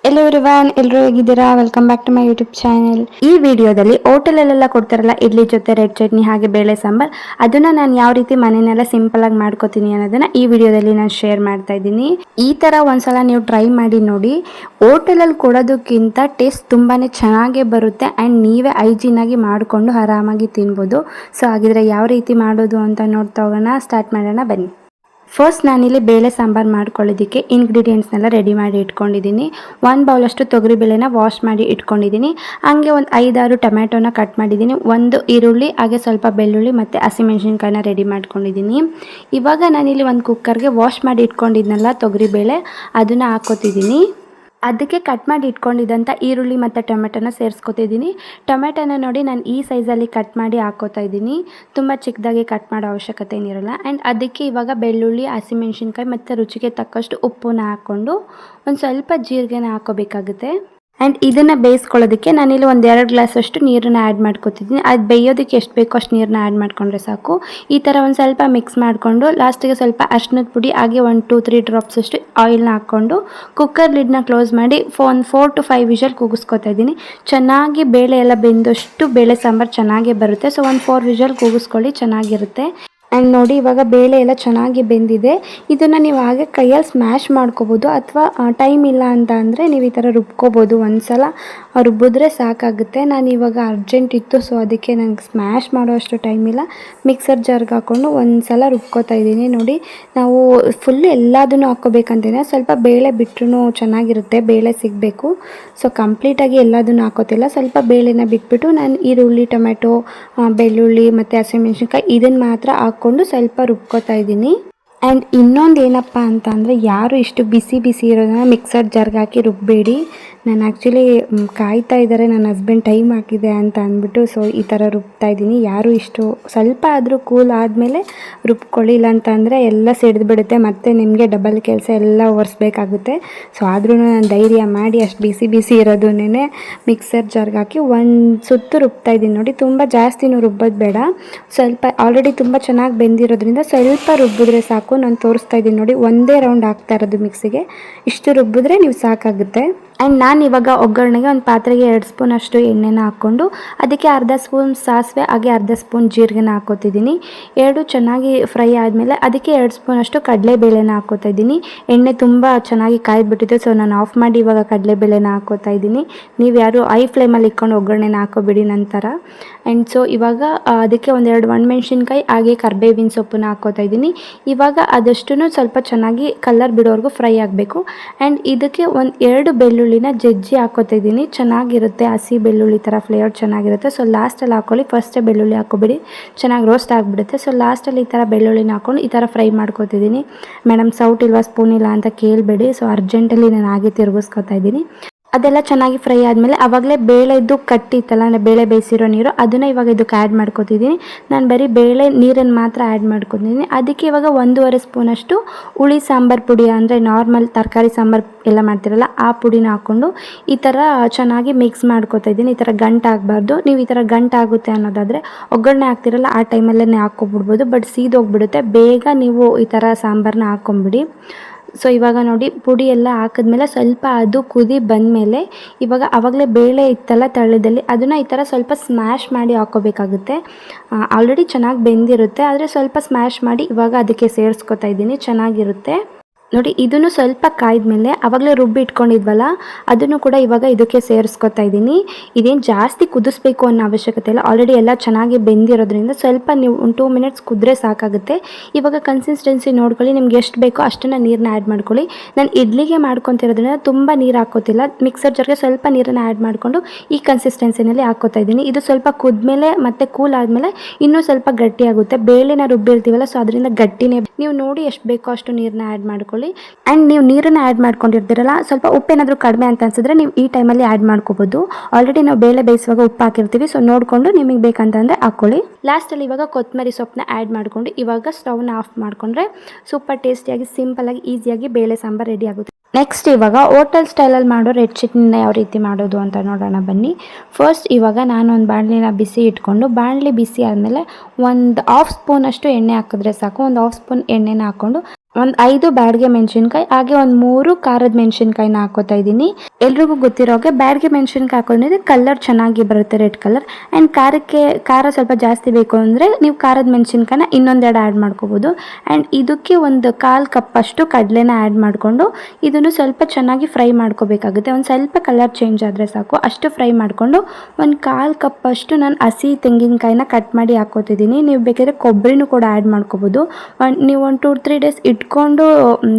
ಎಲ್ಲೋ everyone, ಎಲ್ಲರೂ ಹೇಗಿದ್ದೀರಾ? Welcome back to my YouTube channel. ಈ ವಿಡಿಯೋದಲ್ಲಿ ಹೋಟೆಲಲ್ಲೆಲ್ಲ ಕೊಡ್ತಾರಲ್ಲ ಇಡ್ಲಿ ಜೊತೆ ರೆಡ್ ಚಟ್ನಿ ಹಾಗೆ ಬೇಳೆ ಸಾಂಬಾರ್, ಅದನ್ನ ನಾನು ಯಾವ ರೀತಿ ಮನೆಯಲ್ಲ ಸಿಂಪಲ್ ಆಗಿ ಮಾಡ್ಕೋತೀನಿ ಅನ್ನೋದನ್ನ ಈ ವಿಡಿಯೋದಲ್ಲಿ ನಾನು ಶೇರ್ ಮಾಡ್ತಾ ಇದ್ದೀನಿ. ಈ ತರ ಒಂದ್ಸಲ ನೀವು ಟ್ರೈ ಮಾಡಿ ನೋಡಿ. ಹೋಟೆಲಲ್ಲಿ ಕೊಡೋದಕ್ಕಿಂತ ಟೇಸ್ಟ್ ತುಂಬಾನೇ ಚೆನ್ನಾಗೇ ಬರುತ್ತೆ ಆ್ಯಂಡ್ ನೀವೇ ಹೈಜೀನ್ ಆಗಿ ಮಾಡಿಕೊಂಡು ಆರಾಮಾಗಿ ತಿನ್ಬೋದು. ಸೊ ಹಾಗಿದ್ರೆ ಯಾವ ರೀತಿ ಮಾಡೋದು ಅಂತ ನೋಡ್ತಾ ಹೋಗೋಣ. ಸ್ಟಾರ್ಟ್ ಮಾಡೋಣ ಬನ್ನಿ. ಫಸ್ಟ್ ನಾನಿಲ್ಲಿ ಬೇಳೆ ಸಾಂಬಾರು ಮಾಡ್ಕೊಳ್ಳೋದಕ್ಕೆ ಇಂಗ್ರೀಡಿಯೆಂಟ್ಸ್ನೆಲ್ಲ ರೆಡಿ ಮಾಡಿ ಇಟ್ಕೊಂಡಿದ್ದೀನಿ. 1 ಬೌಲಷ್ಟು ತೊಗರಿಬೇಳೆನ ವಾಶ್ ಮಾಡಿ ಇಟ್ಕೊಂಡಿದ್ದೀನಿ. ಹಾಗೆ ಒಂದು 5-6 ಟೊಮ್ಯಾಟೋನ ಕಟ್ ಮಾಡಿದ್ದೀನಿ. 1 ಈರುಳ್ಳಿ ಹಾಗೆ ಸ್ವಲ್ಪ ಬೆಳ್ಳುಳ್ಳಿ ಮತ್ತು ಹಸಿಮೆಣಸಿನ್ಕಾಯಿನ ರೆಡಿ ಮಾಡ್ಕೊಂಡಿದ್ದೀನಿ. ಇವಾಗ ನಾನಿಲ್ಲಿ ಒಂದು ಕುಕ್ಕರ್ಗೆ ವಾಶ್ ಮಾಡಿ ಇಟ್ಕೊಂಡಿದ್ನಲ್ಲ ತೊಗರಿಬೇಳೆ, ಅದನ್ನು ಹಾಕೋತಿದ್ದೀನಿ. ಅದಕ್ಕೆ ಕಟ್ ಮಾಡಿ ಇಟ್ಕೊಂಡಿದ್ದಂಥ ಈರುಳ್ಳಿ ಮತ್ತು ಟೊಮೆಟೊನ ಸೇರಿಸ್ಕೊತಿದ್ದೀನಿ. ಟೊಮೆಟೊನ ನೋಡಿ ನಾನು ಈ ಸೈಜಲ್ಲಿ ಕಟ್ ಮಾಡಿ ಹಾಕೋತಾ ಇದ್ದೀನಿ. ತುಂಬ ಚಿಕ್ಕದಾಗಿ ಕಟ್ ಮಾಡೋ ಅವಶ್ಯಕತೆ ಏನಿರಲ್ಲ. ಆ್ಯಂಡ್ ಅದಕ್ಕೆ ಇವಾಗ ಬೆಳ್ಳುಳ್ಳಿ, ಹಸಿಮೆಣಸಿನ್ಕಾಯಿ ಮತ್ತು ರುಚಿಗೆ ತಕ್ಕಷ್ಟು ಉಪ್ಪನ್ನ ಹಾಕ್ಕೊಂಡು ಒಂದು ಸ್ವಲ್ಪ ಜೀರಿಗೆನ ಹಾಕೋಬೇಕಾಗುತ್ತೆ. ಆ್ಯಂಡ್ ಇದನ್ನು ಬೇಯಿಸ್ಕೊಳ್ಳೋದಕ್ಕೆ ನಾನಿಲ್ಲಿ ಒಂದು 2 ಗ್ಲಾಸಷ್ಟು ನೀರನ್ನು ಆ್ಯಡ್ ಮಾಡ್ಕೊತಿದ್ದೀನಿ. ಅದು ಬೇಯೋದಕ್ಕೆ ಎಷ್ಟು ಬೇಕೋ ಅಷ್ಟು ನೀರನ್ನ ಆ್ಯಡ್ ಮಾಡಿಕೊಂಡ್ರೆ ಸಾಕು. ಈ ಥರ ಒಂದು ಸ್ವಲ್ಪ ಮಿಕ್ಸ್ ಮಾಡಿಕೊಂಡು ಲಾಸ್ಟಿಗೆ ಸ್ವಲ್ಪ ಅರಿಶಿಣದ ಪುಡಿ ಹಾಗೆ 1-2-3 ಡ್ರಾಪ್ಸಷ್ಟು ಆಯಿಲ್ನ ಹಾಕ್ಕೊಂಡು ಕುಕ್ಕರ್ ಲಿಡ್ನ ಕ್ಲೋಸ್ ಮಾಡಿ 4 to 5 ವಿಷಲ್ ಕೂಗಿಸ್ಕೊತಾ ಇದ್ದೀನಿ. ಚೆನ್ನಾಗಿ ಬೇಳೆ ಎಲ್ಲ ಬೆಂದಷ್ಟು ಬೇಳೆ ಸಾಂಬಾರು ಚೆನ್ನಾಗೇ ಬರುತ್ತೆ. ಸೊ ಒಂದು 4 ವಿಷಲ್ ಕೂಗಿಸ್ಕೊಳ್ಳಿ, ಚೆನ್ನಾಗಿರುತ್ತೆ. ಆ್ಯಂಡ್ ನೋಡಿ ಇವಾಗ ಬೇಳೆ ಎಲ್ಲ ಚೆನ್ನಾಗಿ ಬೆಂದಿದೆ. ಇದನ್ನು ನೀವು ಹಾಗೆ ಕೈಯಲ್ಲಿ ಸ್ಮ್ಯಾಶ್ ಮಾಡ್ಕೋಬೋದು, ಅಥವಾ ಟೈಮ್ ಇಲ್ಲ ಅಂತ ಅಂದರೆ ನೀವು ಈ ಥರ ರುಬ್ಕೋಬೋದು. ಒಂದು ಸಲ ರುಬ್ಬಿದ್ರೆ ಸಾಕಾಗುತ್ತೆ. ನಾನು ಇವಾಗ ಅರ್ಜೆಂಟ್ ಇತ್ತು, ಸೊ ಅದಕ್ಕೆ ನನಗೆ ಸ್ಮ್ಯಾಶ್ ಮಾಡೋ ಅಷ್ಟು ಟೈಮ್ ಇಲ್ಲ. ಮಿಕ್ಸರ್ ಜಾರ್ಗೆ ಹಾಕ್ಕೊಂಡು ಒಂದು ಸಲ ರುಬ್ಕೋತಾ ಇದ್ದೀನಿ. ನೋಡಿ ನಾವು ಫುಲ್ ಎಲ್ಲದನ್ನು ಹಾಕ್ಕೋಬೇಕಂತೇನೆ, ಸ್ವಲ್ಪ ಬೇಳೆ ಬಿಟ್ಟರು ಚೆನ್ನಾಗಿರುತ್ತೆ, ಬೇಳೆ ಸಿಗಬೇಕು. ಸೊ ಕಂಪ್ಲೀಟಾಗಿ ಎಲ್ಲದನ್ನು ಹಾಕೋತಿಲ್ಲ, ಸ್ವಲ್ಪ ಬೇಳೆನ ಬಿಟ್ಬಿಟ್ಟು ನಾನು ಈರುಳ್ಳಿ, ಟೊಮೆಟೊ, ಬೆಳ್ಳುಳ್ಳಿ ಮತ್ತು ಹಸಿಮೆಣಸಿನ್ಕಾಯಿ ಇದನ್ನು ಮಾತ್ರ ಹಾಕ್ಕೊಂಡು ಸ್ವಲ್ಪ ರುಬ್ಕೋತಾ ಇದ್ದೀನಿ. ಆ್ಯಂಡ್ ಇನ್ನೊಂದು ಏನಪ್ಪ ಅಂತ ಅಂದರೆ, ಯಾರು ಇಷ್ಟು ಬಿಸಿ ಬಿಸಿ ಇರೋದನ್ನ ಮಿಕ್ಸರ್ ಜಾರ್ಗೆ ಹಾಕಿ ರುಬ್ಬಬೇಡಿ. ನಾನು ಆ್ಯಕ್ಚುಲಿ ಕಾಯ್ತಾ ಇದ್ದಾರೆ ನನ್ನ ಹಸ್ಬೆಂಡ್ ಟೈಮ್ ಹಾಕಿದೆ ಅಂತ ಅಂದ್ಬಿಟ್ಟು, ಸೊ ಈ ಥರ ರುಬ್ತಾ ಇದ್ದೀನಿ. ಯಾರು ಇಷ್ಟು ಸ್ವಲ್ಪ ಆದರೂ ಕೂಲ್ ಆದಮೇಲೆ ರುಬ್ಕೊಳ್ಳಿ, ಇಲ್ಲ ಅಂತ ಅಂದರೆ ಎಲ್ಲ ಸಿಡಿದ್ಬಿಡುತ್ತೆ, ಮತ್ತು ನಿಮಗೆ ಡಬಲ್ ಕೆಲಸ ಎಲ್ಲ ಒರೆಸ್ಬೇಕಾಗುತ್ತೆ. ಸೊ ಆದ್ರೂ ನಾನು ಧೈರ್ಯ ಮಾಡಿ ಅಷ್ಟು ಬಿಸಿ ಬಿಸಿ ಇರೋದನ್ನೇ ಮಿಕ್ಸರ್ ಜಾರ್ಗೆ ಹಾಕಿ ಒಂದು ಸುತ್ತು ರುಬ್ತಾ ಇದ್ದೀನಿ. ನೋಡಿ ತುಂಬ ಜಾಸ್ತಿನೂ ರುಬ್ಬೋದು ಬೇಡ, ಸ್ವಲ್ಪ ಆಲ್ರೆಡಿ ತುಂಬ ಚೆನ್ನಾಗಿ ಬೆಂದಿರೋದ್ರಿಂದ ಸ್ವಲ್ಪ ರುಬ್ಬಿದ್ರೆ ಸಾಕು. ನಾನು ತೋರಿಸ್ತಾ ಇದ್ದೀನಿ ನೋಡಿ, ಒಂದೇ ರೌಂಡ್ ಹಾಕ್ತಾ ಇರೋದು ಮಿಕ್ಸಿಗೆ, ಇಷ್ಟು ರುಬ್ಬಿದ್ರೆ ನೀವು ಸಾಕಾಗುತ್ತೆ. ಆ್ಯಂಡ್ ನಾನು ಇವಾಗ ಒಗ್ಗರಣೆಗೆ ಒಂದು ಪಾತ್ರೆಗೆ 2 ಸ್ಪೂನ್ ಅಷ್ಟು ಎಣ್ಣೆನ ಹಾಕ್ಕೊಂಡು ಅದಕ್ಕೆ ಅರ್ಧ ಸ್ಪೂನ್ ಸಾಸಿವೆ ಹಾಗೆ ಅರ್ಧ ಸ್ಪೂನ್ ಜೀರಿಗೆನ ಹಾಕೋತಿದ್ದೀನಿ. 2 ಚೆನ್ನಾಗಿ ಫ್ರೈ ಆದಮೇಲೆ ಅದಕ್ಕೆ 2 ಸ್ಪೂನ್ ಅಷ್ಟು ಕಡಲೆಬೇಳೆನ ಹಾಕೋತಾ ಇದ್ದೀನಿ. ಎಣ್ಣೆ ತುಂಬ ಚೆನ್ನಾಗಿ ಕಾಯ್ದುಬಿಟ್ಟಿದೆ, ಸೊ ನಾನು ಆಫ್ ಮಾಡಿ ಇವಾಗ ಕಡಲೆಬೇಳೆನ ಹಾಕೋತಾ ಇದ್ದೀನಿ. ನೀವು ಯಾರು ಐ ಫ್ಲೇಮಲ್ಲಿ ಇಟ್ಕೊಂಡು ಒಗ್ಗರಣೆನ ಹಾಕೋಬಿಡಿ ನಂತರ. ಆ್ಯಂಡ್ ಸೊ ಇವಾಗ ಅದಕ್ಕೆ 1-2 ಒಣಮೆಣ್ಸಿನ್ಕಾಯಿ ಹಾಗೆ ಕರಿಬೇವಿನ ಸೊಪ್ಪನ್ನ ಹಾಕೋತಾ ಇದ್ದೀನಿ. ಇವಾಗ ಅದಷ್ಟು ಸ್ವಲ್ಪ ಚೆನ್ನಾಗಿ ಕಲರ್ ಬಿಡೋವರೆಗೂ ಫ್ರೈ ಆಗಬೇಕು. ಆ್ಯಂಡ್ ಇದಕ್ಕೆ 2 ಬೆಳ್ಳುಳ್ಳಿನ ಜಜ್ಜಿ ಹಾಕೋತಾ ಇದ್ದೀನಿ. ಚೆನ್ನಾಗಿರುತ್ತೆ, ಹಸಿ ಬೆಳ್ಳುಳ್ಳಿ ಥರ ಫ್ಲೇವರ್ ಚೆನ್ನಾಗಿರುತ್ತೆ. ಸೊ ಲಾಸ್ಟಲ್ಲಿ ಹಾಕ್ಕೊಳ್ಳಿ, ಫಸ್ಟೇ ಬೆಳ್ಳುಳ್ಳಿ ಹಾಕೋಬಿಡಿ, ಚೆನ್ನಾಗಿ ರೋಸ್ಟ್ ಆಗಿಬಿಡುತ್ತೆ. ಸೊ ಲಾಸ್ಟಲ್ಲಿ ಈ ಥರ ಬೆಳ್ಳುಳ್ಳಿನ ಹಾಕ್ಕೊಂಡು ಈ ಥರ ಫ್ರೈ ಮಾಡ್ಕೋತಿದ್ದೀನಿ. ಮೇಡಮ್ ಸೌಟ್ ಇಲ್ವಾ, ಸ್ಪೂನ್ ಇಲ್ಲ ಅಂತ ಕೇಳಬೇಡಿ. ಸೊ ಅರ್ಜೆಂಟಲ್ಲಿ ನಾನು ಹಾಗೆ ತಿರುಗಿಸ್ಕೊತಾ ಇದ್ದೀನಿ. ಅದೆಲ್ಲ ಚೆನ್ನಾಗಿ ಫ್ರೈ ಆದಮೇಲೆ ಆವಾಗಲೇ ಬೇಳೆದು ಕಟ್ಟಿತ್ತಲ್ಲ, ಅಂದರೆ ಬೇಳೆ ಬೇಯಿಸಿರೋ ನೀರು, ಅದನ್ನು ಇವಾಗ ಇದಕ್ಕೆ ಆ್ಯಡ್ ಮಾಡ್ಕೋತಿದ್ದೀನಿ. ನಾನು ಬರೀ ಬೇಳೆ ನೀರನ್ನು ಮಾತ್ರ ಆ್ಯಡ್ ಮಾಡ್ಕೊತಿದ್ದೀನಿ. ಅದಕ್ಕೆ ಇವಾಗ 1.5 ಸ್ಪೂನಷ್ಟು ಹುಳಿ ಸಾಂಬಾರು ಪುಡಿ, ಅಂದರೆ ನಾರ್ಮಲ್ ತರಕಾರಿ ಸಾಂಬಾರು ಎಲ್ಲ ಮಾಡ್ತಿರಲ್ಲ ಆ ಪುಡಿನ ಹಾಕ್ಕೊಂಡು ಈ ಥರ ಚೆನ್ನಾಗಿ ಮಿಕ್ಸ್ ಮಾಡ್ಕೋತಾ ಇದ್ದೀನಿ. ಈ ಥರ ಗಂಟಾಗಬಾರ್ದು. ನೀವು ಈ ಥರ ಗಂಟಾಗುತ್ತೆ ಅನ್ನೋದಾದರೆ ಒಗ್ಗರಣೆ ಹಾಕ್ತಿರಲ್ಲ ಆ ಟೈಮಲ್ಲೇ ಹಾಕ್ಕೊಬಿಡ್ಬೋದು, ಬಟ್ ಸೀದೋಗ್ಬಿಡುತ್ತೆ. ಬೇಗ ನೀವು ಈ ಥರ ಸಾಂಬಾರನ್ನ ಹಾಕ್ಕೊಂಬಿಡಿ. ಸೊ ಇವಾಗ ನೋಡಿ ಪುಡಿ ಎಲ್ಲ ಹಾಕಿದ್ಮೇಲೆ ಸ್ವಲ್ಪ ಅದು ಕುದಿ ಬಂದಮೇಲೆ ಇವಾಗ ಆವಾಗಲೇ ಬೇಳೆ ಇತ್ತಲ್ಲ ತಳದಲ್ಲಿ, ಅದನ್ನು ಈ ಥರ ಸ್ವಲ್ಪ ಸ್ಮ್ಯಾಶ್ ಮಾಡಿ ಹಾಕ್ಕೋಬೇಕಾಗುತ್ತೆ. ಆಲ್ರೆಡಿ ಚೆನ್ನಾಗಿ ಬೆಂದಿರುತ್ತೆ, ಆದರೆ ಸ್ವಲ್ಪ ಸ್ಮ್ಯಾಶ್ ಮಾಡಿ ಇವಾಗ ಅದಕ್ಕೆ ಸೇರಿಸ್ಕೊತಾ ಇದ್ದೀನಿ, ಚೆನ್ನಾಗಿರುತ್ತೆ. ನೋಡಿ ಇದನ್ನು ಸ್ವಲ್ಪ ಕಾಯ್ದಮೇಲೆ ಆವಾಗಲೇ ರುಬ್ಬಿ ಇಟ್ಕೊಂಡಿದ್ವಲ್ಲ ಅದನ್ನು ಕೂಡ ಇವಾಗ ಇದಕ್ಕೆ ಸೇರಿಸ್ಕೊತಾ ಇದ್ದೀನಿ. ಇದೇನು ಜಾಸ್ತಿ ಕುದಿಸ್ಬೇಕು ಅನ್ನೋ ಅವಶ್ಯಕತೆ ಇಲ್ಲ, ಆಲ್ರೆಡಿ ಎಲ್ಲ ಚೆನ್ನಾಗಿ ಬೆಂದಿರೋದ್ರಿಂದ ಸ್ವಲ್ಪ ನೀವು 2 ಮಿನಿಟ್ಸ್ ಕುದ್ರೆ ಸಾಕಾಗುತ್ತೆ. ಇವಾಗ ಕನ್ಸಿಸ್ಟೆನ್ಸಿ ನೋಡ್ಕೊಳ್ಳಿ, ನಿಮ್ಗೆ ಎಷ್ಟು ಬೇಕೋ ಅಷ್ಟನ್ನು ನೀರನ್ನ ಆ್ಯಡ್ ಮಾಡ್ಕೊಳ್ಳಿ. ನಾನು ಇಡ್ಲಿಗೆ ಮಾಡ್ಕೊತಿರೋದ್ರಿಂದ ತುಂಬ ನೀರು ಹಾಕೋತಿಲ್ಲ, ಮಿಕ್ಸರ್ ಜಾರ್ಗೆ ಸ್ವಲ್ಪ ನೀರನ್ನು ಆ್ಯಡ್ ಮಾಡಿಕೊಂಡು ಈ ಕನ್ಸಿಸ್ಟೆನ್ಸಿನಲ್ಲಿ ಹಾಕೋತಾ ಇದ್ದೀನಿ. ಇದು ಸ್ವಲ್ಪ ಕುದ್ಮೇಲೆ ಮತ್ತು ಕೂಲ್ ಆದಮೇಲೆ ಇನ್ನೂ ಸ್ವಲ್ಪ ಗಟ್ಟಿಯಾಗುತ್ತೆ. ಬೇಳೆನ ರುಬ್ಬಿರ್ತೀವಲ್ಲ, ಸೊ ಅದರಿಂದ ಗಟ್ಟಿನೇ. ನೀವು ನೋಡಿ ಎಷ್ಟು ಬೇಕೋ ಅಷ್ಟು ನೀರನ್ನ ಆ್ಯಡ್ ಮಾಡ್ಕೊಳ್ಳಿ. ಆ್ಯಂಡ್ ನೀವು ನೀರನ್ನು ಆ್ಯಡ್ ಮಾಡ್ಕೊಂಡಿರ್ತೀರಲ್ಲ, ಸ್ವಲ್ಪ ಉಪ್ಪೇನಾದರೂ ಕಡಿಮೆ ಅಂತ ಅನ್ಸಿದ್ರೆ ನೀವು ಈ ಟೈಮಲ್ಲಿ ಆ್ಯಡ್ ಮಾಡ್ಕೋಬೋದು. ಆಲ್ರೆಡಿ ನಾವು ಬೇಳೆ ಬೇಯಿಸುವಾಗ ಉಪ್ಪು ಹಾಕಿರ್ತೀವಿ, ಸೊ ನೋಡಿಕೊಂಡು ನಿಮಗೆ ಬೇಕಂತಂದರೆ ಹಾಕ್ಕೊಳ್ಳಿ. ಲಾಸ್ಟಲ್ಲಿ ಇವಾಗ ಕೊತ್ತಂಬರಿ ಸೊಪ್ಪನ್ನ ಆ್ಯಡ್ ಮಾಡಿಕೊಂಡು ಇವಾಗ ಸ್ಟವ್ನ ಆಫ್ ಮಾಡಿಕೊಂಡ್ರೆ ಸೂಪರ್ ಟೇಸ್ಟಿಯಾಗಿ ಸಿಂಪಲಾಗಿ ಈಸಿಯಾಗಿ ಬೇಳೆ ಸಾಂಬಾರು ರೆಡಿ ಆಗುತ್ತೆ. ನೆಕ್ಸ್ಟ್ ಇವಾಗ ಹೋಟೆಲ್ ಸ್ಟೈಲಲ್ಲಿ ಮಾಡೋ ರೆಡ್ ಚಟ್ನಿನ ಯಾವ ರೀತಿ ಮಾಡೋದು ಅಂತ ನೋಡೋಣ ಬನ್ನಿ. ಫಸ್ಟ್ ಇವಾಗ ನಾನು ಒಂದು ಬಾಣಲಿನ ಬಿಸಿ ಇಟ್ಕೊಂಡು, ಬಾಣಲಿ ಬಿಸಿ ಆದಮೇಲೆ 1/2 ಸ್ಪೂನಷ್ಟು ಎಣ್ಣೆ ಹಾಕಿದ್ರೆ ಸಾಕು. 1/2 ಸ್ಪೂನ್ ಎಣ್ಣೆನ ಹಾಕ್ಕೊಂಡು ಒಂದು 5 ಬ್ಯಾಡಗೆ ಮೆಣಸಿನ್ಕಾಯಿ, ಹಾಗೆ ಒಂದು 3 ಖಾರದ ಮೆಣಸಿನ್ಕಾಯಿನ ಹಾಕೋತಾ ಇದ್ದೀನಿ. ಎಲ್ರಿಗೂ ಗೊತ್ತಿರೋಗೆ ಬ್ಯಾಡಗೆ ಮೆಣಸಿನ್ಕಾಯಿ ಹಾಕೊಂಡ್ರೆ ಕಲರ್ ಚೆನ್ನಾಗಿ ಬರುತ್ತೆ, ರೆಡ್ ಕಲರ್. ಆ್ಯಂಡ್ ಖಾರ ಸ್ವಲ್ಪ ಜಾಸ್ತಿ ಬೇಕು ಅಂದರೆ ನೀವು ಖಾರದ ಮೆಣಸಿನ್ಕಾಯಿನ ಇನ್ನೊಂದೆರಡು ಆ್ಯಡ್ ಮಾಡ್ಕೋಬೋದು. ಆ್ಯಂಡ್ ಇದಕ್ಕೆ ಒಂದು 1/4 ಕಪ್ಪಷ್ಟು ಕಡಲೆನ ಆ್ಯಡ್ ಮಾಡಿಕೊಂಡು ಇದನ್ನು ಸ್ವಲ್ಪ ಚೆನ್ನಾಗಿ ಫ್ರೈ ಮಾಡ್ಕೋಬೇಕಾಗುತ್ತೆ. ಒಂದು ಸ್ವಲ್ಪ ಕಲರ್ ಚೇಂಜ್ ಆದರೆ ಸಾಕು, ಅಷ್ಟು ಫ್ರೈ ಮಾಡಿಕೊಂಡು ಒಂದು 1/4 ಕಪ್ಪಷ್ಟು ನಾನು ಹಸಿ ತೆಂಗಿನಕಾಯಿನ ಕಟ್ ಮಾಡಿ ಹಾಕೋತಿದ್ದೀನಿ. ನೀವು ಬೇಕಾದರೆ ಕೊಬ್ಬರಿನೂ ಕೂಡ ಆ್ಯಡ್ ಮಾಡ್ಕೋಬೋದು. ನೀವು ಒಂದು 2-3 ಡೇಸ್ ಇಟ್ಕೊಂಡು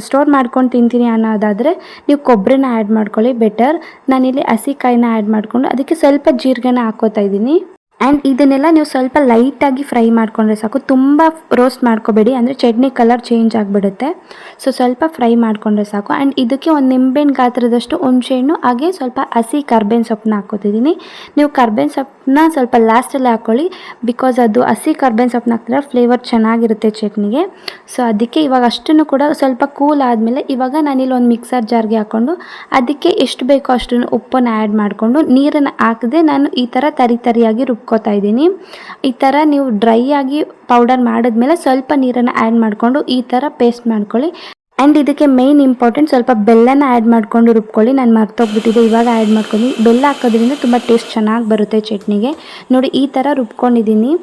ಸ್ಟೋರ್ ಮಾಡ್ಕೊಂಡು ತಿಂತೀನಿ ಅನ್ನೋದಾದರೆ ನೀವು ಕೊಬ್ಬರಿನ ಆ್ಯಡ್ ಮಾಡ್ಕೊಳ್ಳಿ, ಬೆಟರ್. ನಾನಿಲ್ಲಿ ಹಸಿ ಕಾಯಿನ ಆ್ಯಡ್ ಮಾಡಿಕೊಂಡು ಅದಕ್ಕೆ ಸ್ವಲ್ಪ ಜೀರಿಗೆನ ಹಾಕೋತಾ ಇದ್ದೀನಿ. ಆ್ಯಂಡ್ ಇದನ್ನೆಲ್ಲ ನೀವು ಸ್ವಲ್ಪ ಲೈಟಾಗಿ ಫ್ರೈ ಮಾಡಿಕೊಂಡ್ರೆ ಸಾಕು, ತುಂಬ ರೋಸ್ಟ್ ಮಾಡ್ಕೋಬೇಡಿ, ಅಂದರೆ ಚಟ್ನಿ ಕಲರ್ ಚೇಂಜ್ ಆಗಿಬಿಡುತ್ತೆ. ಸೊ ಸ್ವಲ್ಪ ಫ್ರೈ ಮಾಡಿಕೊಂಡ್ರೆ ಸಾಕು. ಆ್ಯಂಡ್ ಇದಕ್ಕೆ ಒಂದು ನಿಂಬೆಹಣ್ಣು ಗಾತ್ರದಷ್ಟು ಹುಣಸೆಹಣ್ಣು ಹಾಗೆ ಸ್ವಲ್ಪ ಹಸಿ ಕರ್ಬೇವಿನ ಸೊಪ್ಪನ್ನ ಹಾಕೋತಿದ್ದೀನಿ. ನೀವು ಕರ್ಬೇವಿನ ಸೊಪ್ಪನ್ನ ಸ್ವಲ್ಪ ಲಾಸ್ಟಲ್ಲಿ ಹಾಕ್ಕೊಳ್ಳಿ, ಬಿಕಾಸ್ ಅದು ಹಸಿ ಕರ್ಬೇವಿನ ಸೊಪ್ಪನ್ನ ಹಾಕಿದ್ರೆ ಫ್ಲೇವರ್ ಚೆನ್ನಾಗಿರುತ್ತೆ ಚಟ್ನಿಗೆ. ಸೊ ಅದಕ್ಕೆ ಇವಾಗ ಅಷ್ಟನ್ನು ಕೂಡ ಸ್ವಲ್ಪ ಕೂಲ್ ಆದಮೇಲೆ ಇವಾಗ ನಾನಿಲ್ಲಿ ಒಂದು ಮಿಕ್ಸರ್ ಜಾರ್ಗೆ ಹಾಕ್ಕೊಂಡು ಅದಕ್ಕೆ ಎಷ್ಟು ಬೇಕೋ ಅಷ್ಟನ್ನು ಉಪ್ಪನ್ನು ಆ್ಯಡ್ ಮಾಡಿಕೊಂಡು ನೀರನ್ನು ಹಾಕದೆ ನಾನು ಈ ಥರ ತರಿಯಾಗಿ ರುಬ್ಕೋತಾ ಇದ್ದೀನಿ. ಈ ಥರ ನೀವು ಡ್ರೈ ಆಗಿ ಪೌಡರ್ ಮಾಡಿದ್ಮೇಲೆ ಸ್ವಲ್ಪ ನೀರನ್ನು ಆ್ಯಡ್ ಮಾಡಿಕೊಂಡು ಈ ಥರ ಪೇಸ್ಟ್ ಮಾಡ್ಕೊಳ್ಳಿ. ಆ್ಯಂಡ್ ಇದಕ್ಕೆ ಮೇಯ್ನ್ ಇಂಪಾರ್ಟೆಂಟ್ ಸ್ವಲ್ಪ ಬೆಲ್ಲನ ಆ್ಯಡ್ ಮಾಡಿಕೊಂಡು ರುಬ್ಕೊಳ್ಳಿ. ನಾನು ಮರ್ತೋಗ್ಬಿಟ್ಟಿದ್ದೆ, ಇವಾಗ ಆ್ಯಡ್ ಮಾಡ್ಕೊಂಡು ಬೆಲ್ಲ ಹಾಕೋದ್ರಿಂದ ತುಂಬ ಟೇಸ್ಟ್ ಚೆನ್ನಾಗಿ ಬರುತ್ತೆ ಚಟ್ನಿಗೆ. ನೋಡಿ ಈ ಥರ ರುಬ್ಕೊಂಡಿದ್ದೀನಿ.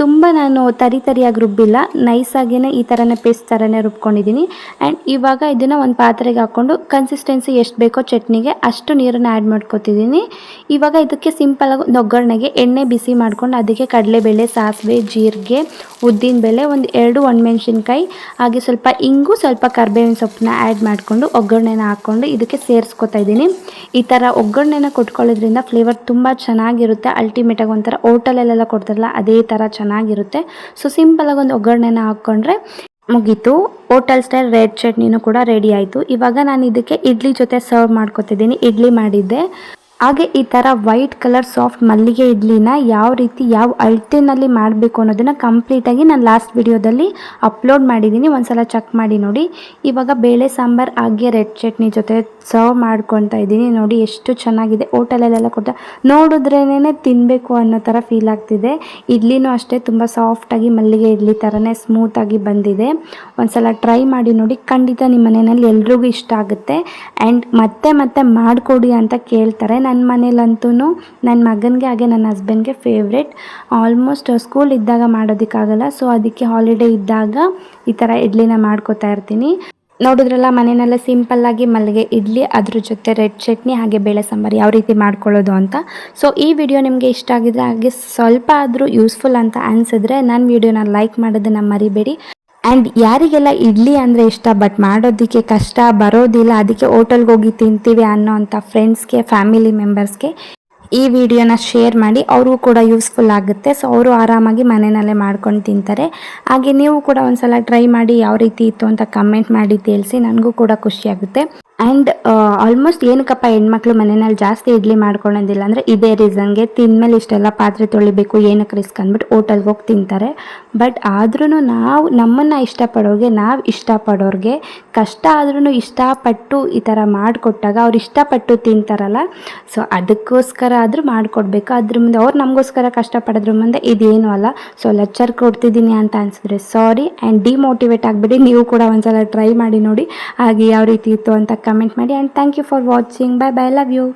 ತುಂಬ ನಾನು ತರಿಯಾಗಿ ರುಬ್ಬಿಲ್ಲ, ನೈಸಾಗಿಯೇ ಈ ಥರನೇ ಪೇಸ್ಟ್ ಥರನೇ ರುಬ್ಕೊಂಡಿದ್ದೀನಿ. ಆ್ಯಂಡ್ ಇವಾಗ ಇದನ್ನು ಒಂದು ಪಾತ್ರೆಗೆ ಹಾಕ್ಕೊಂಡು ಕನ್ಸಿಸ್ಟೆನ್ಸಿ ಎಷ್ಟು ಬೇಕೋ ಚಟ್ನಿಗೆ ಅಷ್ಟು ನೀರನ್ನು ಆ್ಯಡ್ ಮಾಡ್ಕೊತಿದ್ದೀನಿ. ಇವಾಗ ಇದಕ್ಕೆ ಸಿಂಪಲಾಗಿ ಒಂದು ಒಗ್ಗರಣೆಗೆ ಎಣ್ಣೆ ಬಿಸಿ ಮಾಡ್ಕೊಂಡು ಅದಕ್ಕೆ ಕಡಲೆಬೇಳೆ, ಸಾಸಿವೆ, ಜೀರಿಗೆ, ಉದ್ದಿನಬೇಳೆ, ಒಂದು 2 ಒಣಮೆಣ್ಸಿನ್ಕಾಯಿ ಹಾಗೆ ಸ್ವಲ್ಪ ಇಂಗು, ಸ್ವಲ್ಪ ಕರ್ಬೇವಿನ ಸೊಪ್ಪನ್ನ ಆ್ಯಡ್ ಮಾಡಿಕೊಂಡು ಒಗ್ಗರಣೆನ ಹಾಕ್ಕೊಂಡು ಇದಕ್ಕೆ ಸೇರಿಸ್ಕೊತಾ ಇದ್ದೀನಿ. ಈ ಥರ ಒಗ್ಗರಣೆನ ಕೊಟ್ಕೊಳ್ಳೋದ್ರಿಂದ ಫ್ಲೇವರ್ ತುಂಬ ಚೆನ್ನಾಗಿರುತ್ತೆ. ಅಲ್ಟಿಮೇಟಾಗಿ ಒಂಥರ ಹೋಟೆಲಲ್ಲೆಲ್ಲ ಕೊಡ್ತಾರಲ್ಲ ಅದೇ ಥರ ಚೆನ್ನಾಗಿರುತ್ತೆ. ಸೊ ಸಿಂಪಲಾಗಿ ಒಂದು ಒಗ್ಗರಣೆನ ಹಾಕ್ಕೊಂಡ್ರೆ ಮುಗೀತು. ಹೋಟೆಲ್ ಸ್ಟೈಲ್ ರೆಡ್ ಚಟ್ನಿನೂ ಕೂಡ ರೆಡಿ ಆಯಿತು. ಇವಾಗ ನಾನು ಇದಕ್ಕೆ ಇಡ್ಲಿ ಜೊತೆ ಸರ್ವ್ ಮಾಡ್ಕೊತಿದ್ದೀನಿ. ಇಡ್ಲಿ ಮಾಡಿದ್ದೆ. ಹಾಗೆ ಈ ಥರ ವೈಟ್ ಕಲರ್ ಸಾಫ್ಟ್ ಮಲ್ಲಿಗೆ ಇಡ್ಲಿನ ಯಾವ ರೀತಿ ಯಾವ ಅಳತೆನಲ್ಲಿ ಮಾಡಬೇಕು ಅನ್ನೋದನ್ನು ಕಂಪ್ಲೀಟಾಗಿ ನಾನು ಲಾಸ್ಟ್ ವಿಡಿಯೋದಲ್ಲಿ ಅಪ್ಲೋಡ್ ಮಾಡಿದ್ದೀನಿ, ಒಂದ್ಸಲ ಚೆಕ್ ಮಾಡಿ ನೋಡಿ. ಇವಾಗ ಬೇಳೆ ಸಾಂಬಾರು ಹಾಗೆ ರೆಡ್ ಚಟ್ನಿ ಜೊತೆ ಸರ್ವ್ ಮಾಡ್ಕೊತಾ ಇದ್ದೀನಿ. ನೋಡಿ ಎಷ್ಟು ಚೆನ್ನಾಗಿದೆ, ಹೋಟೆಲಲ್ಲೆಲ್ಲ ಕೊಡ್ತಾ ನೋಡಿದ್ರೇ ತಿನ್ನಬೇಕು ಅನ್ನೋ ಥರ ಫೀಲ್ ಆಗ್ತಿದೆ. ಇಡ್ಲಿನೂ ಅಷ್ಟೇ ತುಂಬ ಸಾಫ್ಟಾಗಿ ಮಲ್ಲಿಗೆ ಇಡ್ಲಿ ಥರನೇ ಸ್ಮೂತಾಗಿ ಬಂದಿದೆ. ಒಂದ್ಸಲ ಟ್ರೈ ಮಾಡಿ ನೋಡಿ, ಖಂಡಿತ ನಿಮ್ಮ ಮನೆಯಲ್ಲಿ ಎಲ್ರಿಗೂ ಇಷ್ಟ ಆಗುತ್ತೆ. ಆ್ಯಂಡ್ ಮತ್ತೆ ಮಾಡಿಕೊಡಿ ಅಂತ ಕೇಳ್ತಾರೆ. ನನ್ನ ಮನೇಲಂತೂ ನನ್ನ ಮಗನಿಗೆ ಹಾಗೆ ನನ್ನ ಹಸ್ಬೆಂಡ್ಗೆ ಫೇವ್ರೆಟ್. ಆಲ್ಮೋಸ್ಟ್ ಸ್ಕೂಲ್ ಇದ್ದಾಗ ಮಾಡೋದಕ್ಕಾಗಲ್ಲ, ಸೊ ಅದಕ್ಕೆ ಹಾಲಿಡೇ ಇದ್ದಾಗ ಈ ಥರ ಇಡ್ಲಿನ ಮಾಡ್ಕೋತಾ ಇರ್ತೀನಿ. ನೋಡಿದ್ರಲ್ಲ ಮನೆಯಲ್ಲ ಸಿಂಪಲ್ಲಾಗಿ ಮಲ್ಲಿಗೆ ಇಡ್ಲಿ, ಅದ್ರ ಜೊತೆ ರೆಡ್ ಚಟ್ನಿ ಹಾಗೆ ಬೇಳೆ ಸಾಂಬಾರು ಯಾವ ರೀತಿ ಮಾಡ್ಕೊಳ್ಳೋದು ಅಂತ. ಸೊ ಈ ವಿಡಿಯೋ ನಿಮಗೆ ಇಷ್ಟ ಆಗಿದ್ರೆ ಹಾಗೆ ಸ್ವಲ್ಪ ಆದರೂ ಯೂಸ್ಫುಲ್ ಅಂತ ಅನಿಸಿದ್ರೆ ನನ್ನ ವಿಡಿಯೋನ ಲೈಕ್ ಮಾಡೋದನ್ನು ಮರಿಬೇಡಿ. ಆ್ಯಂಡ್ ಯಾರಿಗೆಲ್ಲ ಇಡ್ಲಿ ಅಂದರೆ ಇಷ್ಟ ಬಟ್ ಮಾಡೋದಕ್ಕೆ ಕಷ್ಟ ಬರೋದಿಲ್ಲ, ಅದಕ್ಕೆ ಹೋಟೆಲ್ಗೆ ಹೋಗಿ ತಿಂತೀವಿ ಅನ್ನೋ ಅಂಥ ಫ್ರೆಂಡ್ಸ್ಗೆ, ಫ್ಯಾಮಿಲಿ ಮೆಂಬರ್ಸ್ಗೆ ಈ ವಿಡಿಯೋನ ಶೇರ್ ಮಾಡಿ, ಅವ್ರಿಗೂ ಕೂಡ ಯೂಸ್ಫುಲ್ ಆಗುತ್ತೆ. ಸೊ ಅವರು ಆರಾಮಾಗಿ ಮನೆಯಲ್ಲೇ ಮಾಡ್ಕೊಂಡು ತಿಂತಾರೆ. ಹಾಗೆ ನೀವು ಕೂಡ ಒಂದ್ಸಲ ಟ್ರೈ ಮಾಡಿ ಯಾವ ರೀತಿ ಇತ್ತು ಅಂತ ಕಮೆಂಟ್ ಮಾಡಿ ತಿಳಿಸಿ, ನನಗೂ ಕೂಡ ಖುಷಿಯಾಗುತ್ತೆ. ಆ್ಯಂಡ್ ಆಲ್ಮೋಸ್ಟ್ ಏನಕ್ಕಪ್ಪ ಹೆಣ್ಮಕ್ಳು ಮನೆಯಲ್ಲಿ ಜಾಸ್ತಿ ಇಡ್ಲಿ ಮಾಡ್ಕೊಳ್ಳೋದಿಲ್ಲ ಅಂದರೆ ಇದೇ ರೀಸನ್ಗೆ, ತಿಂದಮೇಲೆ ಇಷ್ಟೆಲ್ಲ ಪಾತ್ರೆ ತೊಳಿಬೇಕು ಏನಕ್ಕೆ ರಿಸ್ಕ್ ಅಂದ್ಬಿಟ್ಟು ಹೋಟೆಲ್ಗೆ ಹೋಗಿ ತಿಂತಾರೆ. ಬಟ್ ಆದ್ರೂ ನಾವು ನಮ್ಮನ್ನು ಇಷ್ಟಪಡೋರಿಗೆ ಕಷ್ಟ ಆದ್ರೂ ಇಷ್ಟಪಟ್ಟು ಈ ಥರ ಮಾಡಿಕೊಟ್ಟಾಗ ಅವ್ರು ಇಷ್ಟಪಟ್ಟು ತಿಂತಾರಲ್ಲ, ಸೊ ಅದಕ್ಕೋಸ್ಕರ ಆದರೂ ಮಾಡಿಕೊಡ್ಬೇಕು. ಅದ್ರ ಮುಂದೆ ಅವ್ರು ನಮಗೋಸ್ಕರ ಕಷ್ಟಪಡೋದ್ರ ಮುಂದೆ ಇದೇನು ಅಲ್ಲ. ಸೊ ಲೆಕ್ಚರ್ ಕೊಡ್ತಿದ್ದೀನಿ ಅಂತ ಅನಿಸಿದ್ರೆ ಸಾರಿ. ಆ್ಯಂಡ್ ಡಿಮೋಟಿವೇಟ್ ಆಗಿಬಿಡಿ, ನೀವು ಕೂಡ ಒಂದ್ಸಲ ಟ್ರೈ ಮಾಡಿ ನೋಡಿ ಹಾಗೆ ಯಾವ ರೀತಿ ಇತ್ತು ಅಂತ ಕಮೆಂಟ್ ಮಾಡಿ. And thank you for watching. Bye bye, love you.